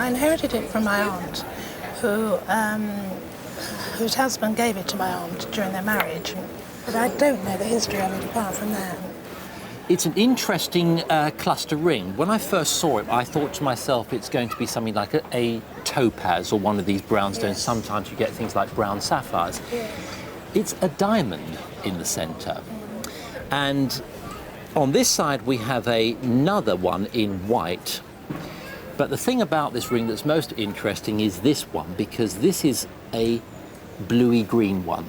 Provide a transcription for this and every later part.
I inherited it from my aunt, whose husband gave it to my aunt during their marriage. But I don't know the history of it apart from that. It's an interesting cluster ring. When I first saw it, I thought to myself it's going to be something like a topaz or one of these brown stones. Yes. Sometimes you get things like brown sapphires. Yes. It's a diamond in the centre. And on this side we have another one in white. But the thing about this ring that's most interesting is this one, because this is a bluey green one.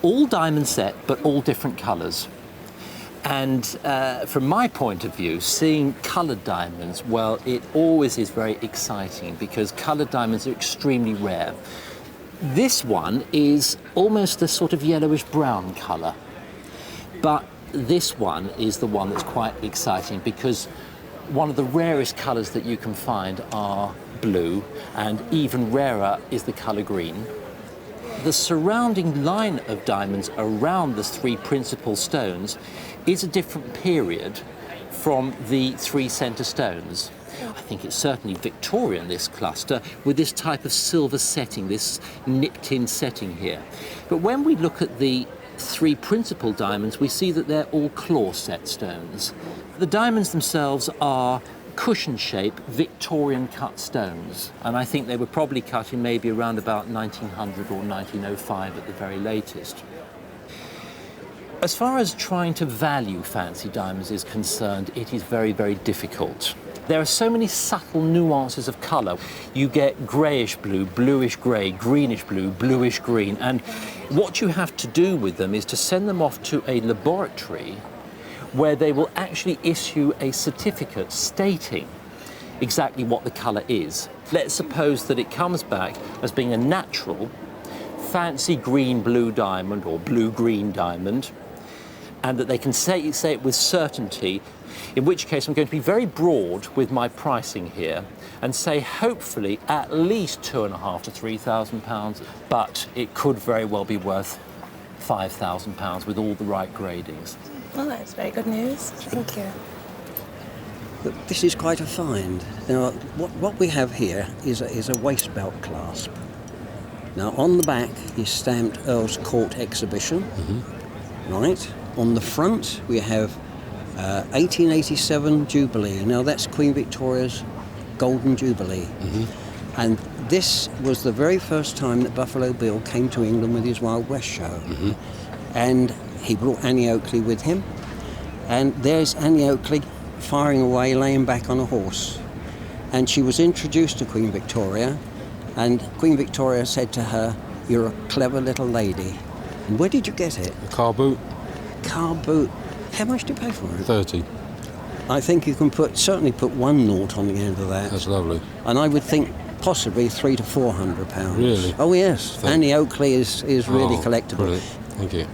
All diamond set, but all different colours. And from my point of view, seeing coloured diamonds, well, it always is very exciting because coloured diamonds are extremely rare. This one is almost a sort of yellowish brown colour. But this one is the one that's quite exciting because one of the rarest colours that you can find are blue, and even rarer is the colour green. The surrounding line of diamonds around the three principal stones is a different period from the three centre stones. I think it's certainly Victorian, this cluster, with this type of silver setting, this nipped-in setting here. But when we look at the three principal diamonds, we see that they're all claw-set stones. The diamonds themselves are cushion-shaped Victorian cut stones, and I think they were probably cut in maybe around about 1900 or 1905 at the very latest. As far as trying to value fancy diamonds is concerned, it is very, very difficult. There are so many subtle nuances of colour. You get greyish blue, bluish grey, greenish blue, bluish green, and what you have to do with them is to send them off to a laboratory where they will actually issue a certificate stating exactly what the colour is. Let's suppose that it comes back as being a natural, fancy green-blue diamond or blue-green diamond, and that they can say it with certainty, in which case I'm going to be very broad with my pricing here and say hopefully at least £2,500 to £3,000, but it could very well be worth £5,000 with all the right gradings. Well, that's very good news. Thank you. But this is quite a find. Now, what we have here is a waist belt clasp. Now, on the back is stamped Earl's Court Exhibition. Mm-hmm. Right. On the front, we have 1887 Jubilee. Now, that's Queen Victoria's Golden Jubilee. Mm-hmm. And this was the very first time that Buffalo Bill came to England with his Wild West show. Mm-hmm. And he brought Annie Oakley with him, and there's Annie Oakley firing away, laying back on a horse. And she was introduced to Queen Victoria, and Queen Victoria said to her, "You're a clever little lady." And where did you get it? A car boot. Car boot. How much do you pay for it? 30. I think you can certainly put one nought on the end of that. That's lovely. And I would think possibly £300 to £400. Really? Oh yes. Annie Oakley is really collectible. Brilliant. Thank you.